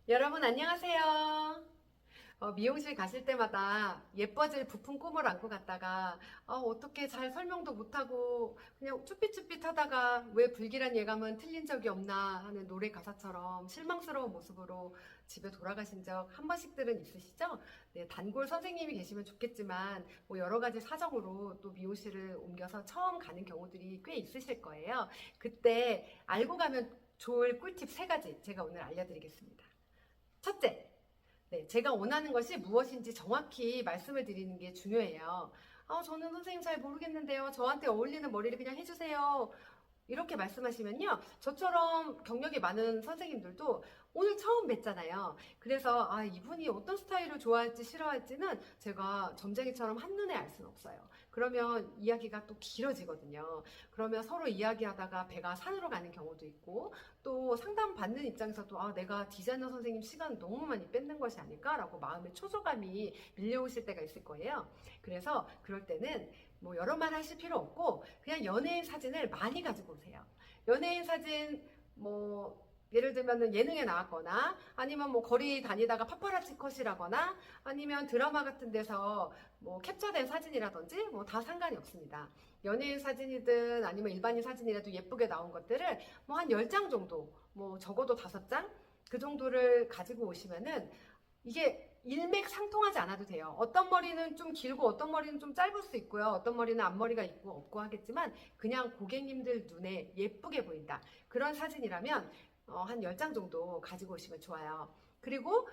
여러분 안녕하세요. 미용실 가실 때마다 예뻐질 부푼 꿈을 안고 갔다가 어떻게 잘 설명도 못하고 그냥 쭈삣쭈삣 하다가 왜 불길한 예감은 틀린 적이 없나 하는 노래 가사처럼 실망스러운 모습으로 집에 돌아가신 적 한 번씩들은 있으시죠? 네, 단골 선생님이 계시면 좋겠지만 뭐 여러 가지 사정으로 또 미용실을 옮겨서 처음 가는 경우들이 꽤 있으실 거예요. 그때 알고 가면 좋을 꿀팁 3가지 제가 오늘 알려드리겠습니다. 첫째, 네, 제가 원하는 것이 무엇인지 정확히 말씀을 드리는 게 중요해요. 저는 선생님 잘 모르겠는데요. 저한테 어울리는 머리를 그냥 해주세요. 이렇게 말씀하시면요. 저처럼 경력이 많은 선생님들도 오늘 처음 뵀잖아요. 그래서 이분이 어떤 스타일을 좋아할지 싫어할지는 제가 점쟁이처럼 한눈에 알 수는 없어요. 그러면 이야기가 또 길어지거든요. 그러면 서로 이야기하다가 배가 산으로 가는 경우도 있고 또 상담 받는 입장에서도 내가 디자이너 선생님 시간 너무 많이 뺏는 것이 아닐까라고 마음의 초조감이 밀려오실 때가 있을 거예요. 그래서 그럴 때는 뭐 여러 말 하실 필요 없고 그냥 연예인 사진을 많이 가지고 오세요. 연예인 사진 뭐 예를 들면 예능에 나왔거나 아니면 뭐 거리 다니다가 파파라치 컷이라거나 아니면 드라마 같은 데서 뭐 캡처된 사진이라든지 뭐 다 상관이 없습니다. 연예인 사진이든 아니면 일반인 사진이라도 예쁘게 나온 것들을 뭐 한 10장 정도 뭐 적어도 5장 그 정도를 가지고 오시면은 이게 일맥상통하지 않아도 돼요. 어떤 머리는 좀 길고 어떤 머리는 좀 짧을 수 있고요. 어떤 머리는 앞머리가 있고 없고 하겠지만 그냥 고객님들 눈에 예쁘게 보인다. 그런 사진이라면 한 10장 정도 가지고 오시면 좋아요. 그리고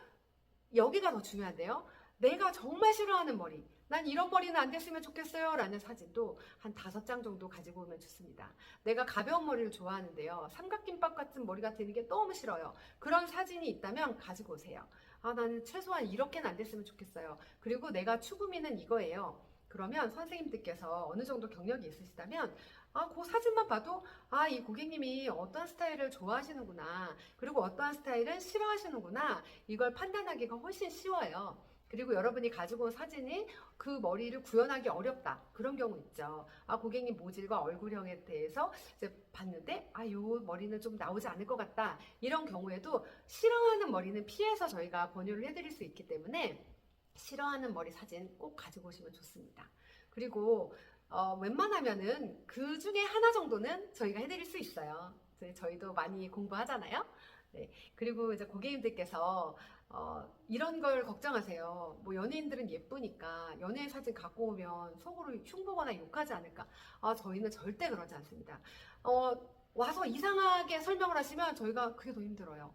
여기가 더 중요한데요. 내가 정말 싫어하는 머리, 난 이런 머리는 안 됐으면 좋겠어요 라는 사진도 한 5장 정도 가지고 오면 좋습니다. 내가 가벼운 머리를 좋아하는데요. 삼각김밥 같은 머리가 되는 게 너무 싫어요. 그런 사진이 있다면 가지고 오세요. 나는 최소한 이렇게는 안 됐으면 좋겠어요. 그리고 내가 추구미는 이거예요. 그러면 선생님들께서 어느 정도 경력이 있으시다면 그 사진만 봐도 이 고객님이 어떤 스타일을 좋아하시는구나. 그리고 어떠한 스타일은 싫어하시는구나. 이걸 판단하기가 훨씬 쉬워요. 그리고 여러분이 가지고 온 사진이 그 머리를 구현하기 어렵다. 그런 경우 있죠. 고객님 모질과 얼굴형에 대해서 이제 봤는데, 요 머리는 좀 나오지 않을 것 같다. 이런 경우에도 싫어하는 머리는 피해서 저희가 권유를 해드릴 수 있기 때문에 싫어하는 머리 사진 꼭 가지고 오시면 좋습니다. 그리고 웬만하면은 그 중에 하나 정도는 저희가 해드릴 수 있어요. 저희도 많이 공부하잖아요. 네. 그리고 이제 고객님들께서 이런 걸 걱정하세요. 뭐 연예인들은 예쁘니까 연예인 사진 갖고 오면 속으로 흉보거나 욕하지 않을까. 저희는 절대 그러지 않습니다. 와서 이상하게 설명을 하시면 저희가 그게 더 힘들어요.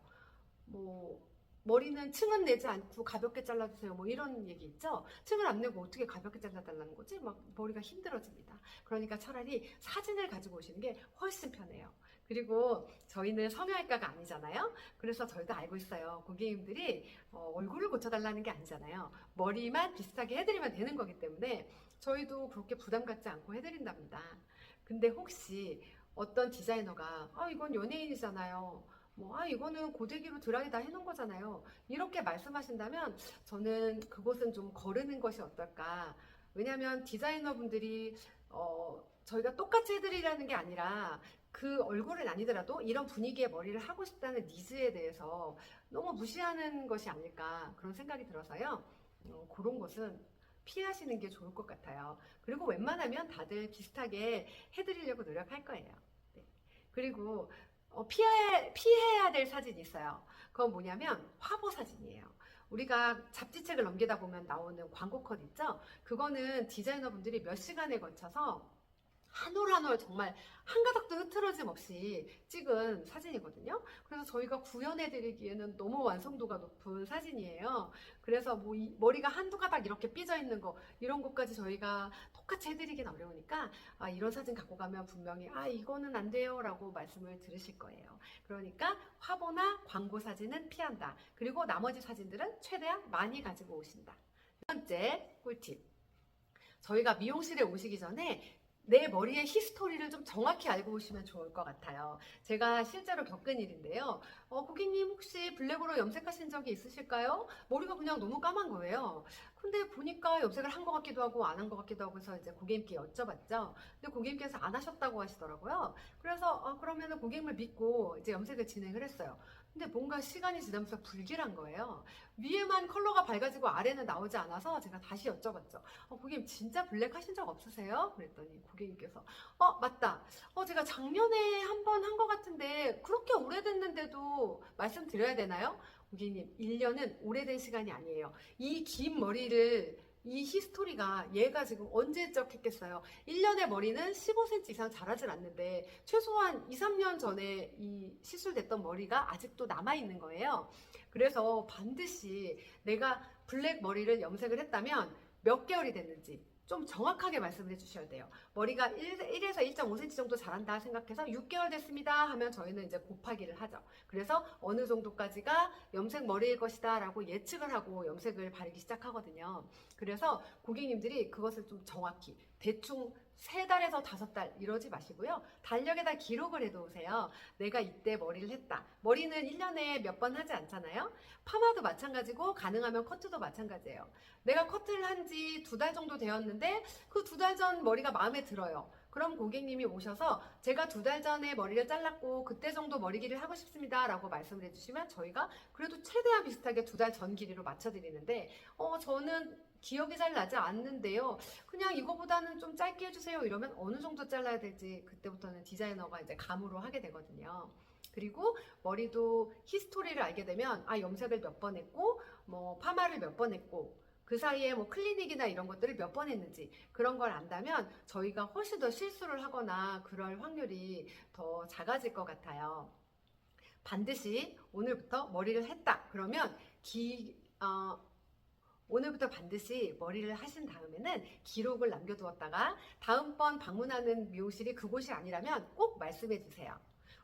뭐 머리는 층은 내지 않고 가볍게 잘라주세요. 뭐 이런 얘기 있죠. 층을 안 내고 어떻게 가볍게 잘라달라는 거지? 막 머리가 힘들어집니다. 그러니까 차라리 사진을 가지고 오시는 게 훨씬 편해요. 그리고 저희는 성형외과가 아니잖아요. 그래서 저희도 알고 있어요. 고객님들이 얼굴을 고쳐달라는 게 아니잖아요. 머리만 비슷하게 해드리면 되는 거기 때문에 저희도 그렇게 부담 갖지 않고 해드린답니다. 근데 혹시 어떤 디자이너가 이건 연예인이잖아요. 이거는 고데기로 드라이 다 해놓은 거잖아요. 이렇게 말씀하신다면 저는 그곳은 좀 거르는 것이 어떨까. 왜냐하면 디자이너 분들이 저희가 똑같이 해드리라는 게 아니라 그 얼굴은 아니더라도 이런 분위기의 머리를 하고 싶다는 니즈에 대해서 너무 무시하는 것이 아닐까 그런 생각이 들어서요. 그런 것은 피하시는 게 좋을 것 같아요. 그리고 웬만하면 다들 비슷하게 해드리려고 노력할 거예요. 네. 그리고 피해야 될 사진이 있어요. 그건 뭐냐면 화보 사진이에요. 우리가 잡지책을 넘기다 보면 나오는 광고 컷 있죠? 그거는 디자이너 분들이 몇 시간에 걸쳐서 한 올 한 올 정말 한 가닥도 흐트러짐 없이 찍은 사진이거든요. 그래서 저희가 구현해드리기에는 너무 완성도가 높은 사진이에요. 그래서 뭐 머리가 한두 가닥 이렇게 삐져 있는 거 이런 것까지 저희가 똑같이 해드리긴 어려우니까 이런 사진 갖고 가면 분명히 이거는 안 돼요 라고 말씀을 들으실 거예요. 그러니까 화보나 광고 사진은 피한다. 그리고 나머지 사진들은 최대한 많이 가지고 오신다. 두 번째 꿀팁. 저희가 미용실에 오시기 전에 내 머리의 히스토리를 좀 정확히 알고 오시면 좋을 것 같아요. 제가 실제로 겪은 일인데요. 고객님 혹시 블랙으로 염색하신 적이 있으실까요? 머리가 그냥 너무 까만 거예요. 근데 보니까 염색을 한 것 같기도 하고 안 한 것 같기도 하고 해서 이제 고객님께 여쭤봤죠. 근데 고객님께서 안 하셨다고 하시더라고요. 그래서 그러면은 고객님을 믿고 이제 염색을 진행을 했어요. 근데 뭔가 시간이 지나면서 불길한 거예요. 위에만 컬러가 밝아지고 아래는 나오지 않아서 제가 다시 여쭤봤죠. 고객님 진짜 블랙 하신 적 없으세요? 그랬더니 고객님께서 맞다. 제가 작년에 한 번 한 것 같은데 그렇게 오래됐는데도 말씀드려야 되나요? 고객님 1년은 오래된 시간이 아니에요. 이 긴 머리를 이 히스토리가 얘가 지금 언제적 했겠어요. 1년의 머리는 15cm 이상 자라질 않는데 최소한 2, 3년 전에 이 시술됐던 머리가 아직도 남아있는 거예요. 그래서 반드시 내가 블랙 머리를 염색을 했다면 몇 개월이 됐는지 좀 정확하게 말씀을 해주셔야 돼요. 머리가 1에서 1.5cm 정도 자란다 생각해서 6개월 됐습니다 하면 저희는 이제 곱하기를 하죠. 그래서 어느 정도까지가 염색 머리일 것이다 라고 예측을 하고 염색을 바르기 시작하거든요. 그래서 고객님들이 그것을 좀 정확히 대충 3달에서 5달 이러지 마시고요. 달력에다 기록을 해놓으세요. 내가 이때 머리를 했다. 머리는 1년에 몇 번 하지 않잖아요. 파마도 마찬가지고 가능하면 커트도 마찬가지예요. 내가 커트를 한 지 2달 정도 되었는데 그 2달 전 머리가 마음에 들어요. 그럼 고객님이 오셔서 제가 2달 전에 머리를 잘랐고 그때 정도 머리 길이를 하고 싶습니다 라고 말씀을 해주시면 저희가 그래도 최대한 비슷하게 2달 전 길이로 맞춰드리는데 저는 기억이 잘 나지 않는데요. 그냥 이거보다는 좀 짧게 해주세요 이러면 어느 정도 잘라야 될지 그때부터는 디자이너가 이제 감으로 하게 되거든요. 그리고 머리도 히스토리를 알게 되면 염색을 몇 번 했고 뭐 파마를 몇 번 했고 그 사이에 뭐 클리닉이나 이런 것들을 몇 번 했는지 그런 걸 안다면 저희가 훨씬 더 실수를 하거나 그럴 확률이 더 작아질 것 같아요. 반드시 오늘부터 머리를 했다 그러면 오늘부터 반드시 머리를 하신 다음에는 기록을 남겨두었다가 다음번 방문하는 미용실이 그곳이 아니라면 꼭 말씀해 주세요.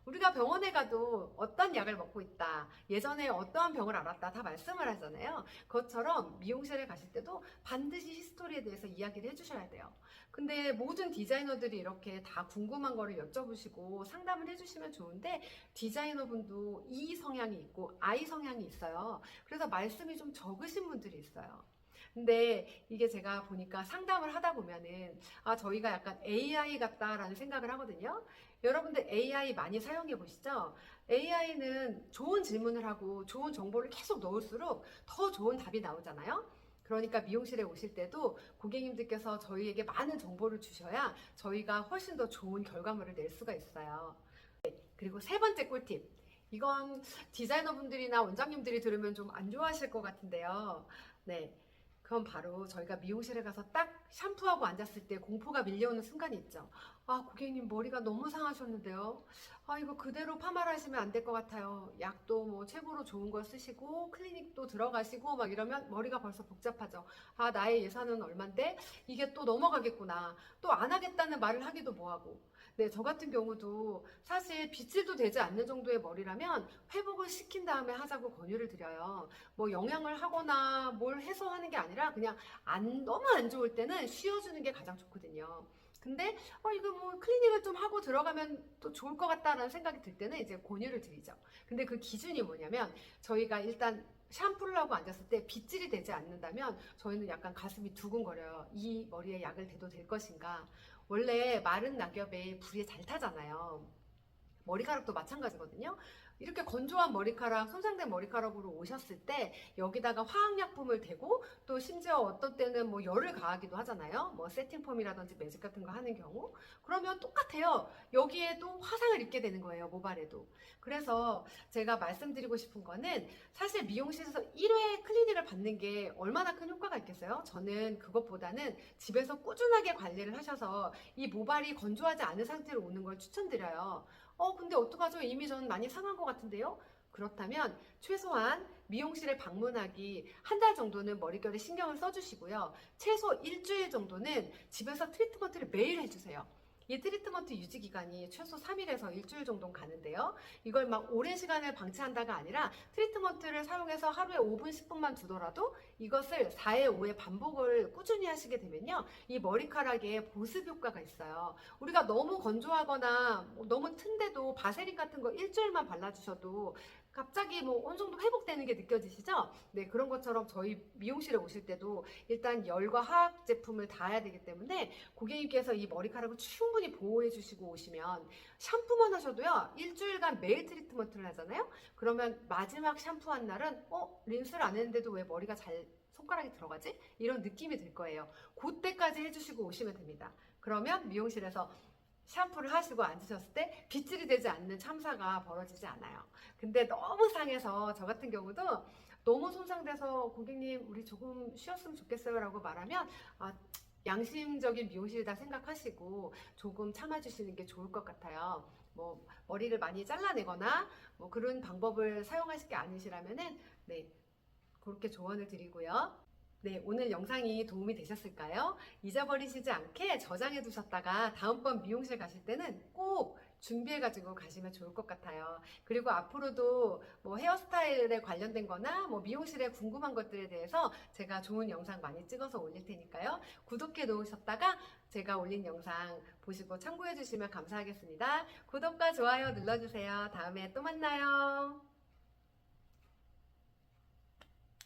우리가 병원에 가도 어떤 약을 먹고 있다, 예전에 어떠한 병을 앓았다 다 말씀을 하잖아요. 그것처럼 미용실에 가실 때도 반드시 히스토리에 대해서 이야기를 해주셔야 돼요. 근데 모든 디자이너들이 이렇게 다 궁금한 거를 여쭤보시고 상담을 해주시면 좋은데 디자이너분도 E 성향이 있고 I 성향이 있어요. 그래서 말씀이 좀 적으신 분들이 있어요. 근데 이게 제가 보니까 상담을 하다 보면은 저희가 약간 AI 같다라는 생각을 하거든요. 여러분들 AI 많이 사용해 보시죠? AI는 좋은 질문을 하고 좋은 정보를 계속 넣을수록 더 좋은 답이 나오잖아요. 그러니까 미용실에 오실 때도 고객님들께서 저희에게 많은 정보를 주셔야 저희가 훨씬 더 좋은 결과물을 낼 수가 있어요. 그리고 3번째 꿀팁. 이건 디자이너분들이나 원장님들이 들으면 좀 안 좋아하실 것 같은데요. 네. 그건 바로 저희가 미용실에 가서 딱 샴푸하고 앉았을 때 공포가 밀려오는 순간이 있죠. 고객님 머리가 너무 상하셨는데요. 이거 그대로 파마를 하시면 안 될 것 같아요. 약도 뭐 최고로 좋은 걸 쓰시고 클리닉도 들어가시고 막 이러면 머리가 벌써 복잡하죠. 나의 예산은 얼만데 이게 또 넘어가겠구나. 또 안 하겠다는 말을 하기도 뭐하고. 네, 저 같은 경우도 사실 빗질도 되지 않는 정도의 머리라면 회복을 시킨 다음에 하자고 권유를 드려요. 뭐 영양을 하거나 뭘 해서 하는 게 아니라 그냥 너무 안 좋을 때는 쉬어주는 게 가장 좋거든요. 근데 이거 뭐 클리닉을 좀 하고 들어가면 또 좋을 것 같다라는 생각이 들 때는 이제 권유를 드리죠. 근데 그 기준이 뭐냐면 저희가 일단 샴푸를 하고 앉았을 때 빗질이 되지 않는다면 저희는 약간 가슴이 두근거려요. 이 머리에 약을 대도 될 것인가. 원래 마른 낙엽에 불이 잘 타잖아요. 머리카락도 마찬가지거든요. 이렇게 건조한 머리카락, 손상된 머리카락으로 오셨을 때 여기다가 화학약품을 대고 또 심지어 어떤 때는 뭐 열을 가하기도 하잖아요. 뭐 세팅펌이라든지 매직 같은 거 하는 경우. 그러면 똑같아요. 여기에도 화상을 입게 되는 거예요. 모발에도. 그래서 제가 말씀드리고 싶은 거는 사실 미용실에서 1회 클리닉을 받는 게 얼마나 큰 효과가 있겠어요? 저는 그것보다는 집에서 꾸준하게 관리를 하셔서 이 모발이 건조하지 않은 상태로 오는 걸 추천드려요. 근데 어떡하죠? 이미 저는 많이 상한 것 같은데요? 그렇다면 최소한 미용실에 방문하기 1달 정도는 머릿결에 신경을 써주시고요. 최소 일주일 정도는 집에서 트리트먼트를 매일 해주세요. 이 트리트먼트 유지 기간이 최소 3일에서 일주일 정도는 가는데요. 이걸 막 오랜 시간을 방치한다가 아니라 트리트먼트를 사용해서 하루에 5분, 10분만 두더라도 이것을 4회, 5회 반복을 꾸준히 하시게 되면요. 이 머리카락에 보습 효과가 있어요. 우리가 너무 건조하거나 너무 튼데도 바세린 같은 거 일주일만 발라주셔도 갑자기 뭐 어느 정도 회복되는 게 느껴지시죠? 네, 그런 것처럼 저희 미용실에 오실 때도 일단 열과 화학 제품을 닿아야 되기 때문에 고객님께서 이 머리카락을 충분히 보호해 주시고 오시면 샴푸만 하셔도요, 일주일간 매일 트리트먼트를 하잖아요? 그러면 마지막 샴푸한 날은 린스를 안 했는데도 왜 머리가 잘 손가락이 들어가지? 이런 느낌이 들 거예요. 그때까지 해주시고 오시면 됩니다. 그러면 미용실에서 샴푸를 하시고 앉으셨을 때 빗질이 되지 않는 참사가 벌어지지 않아요. 근데 너무 상해서 저 같은 경우도 너무 손상돼서 고객님 우리 조금 쉬었으면 좋겠어요 라고 말하면 양심적인 미용실이다 생각하시고 조금 참아주시는 게 좋을 것 같아요. 뭐 머리를 많이 잘라내거나 뭐 그런 방법을 사용하실 게 아니시라면은 네, 그렇게 조언을 드리고요. 네, 오늘 영상이 도움이 되셨을까요? 잊어버리시지 않게 저장해 두셨다가 다음번 미용실 가실 때는 꼭 준비해 가지고 가시면 좋을 것 같아요. 그리고 앞으로도 뭐 헤어스타일에 관련된 거나 뭐 미용실에 궁금한 것들에 대해서 제가 좋은 영상 많이 찍어서 올릴 테니까요. 구독해 놓으셨다가 제가 올린 영상 보시고 참고해 주시면 감사하겠습니다. 구독과 좋아요 눌러주세요. 다음에 또 만나요.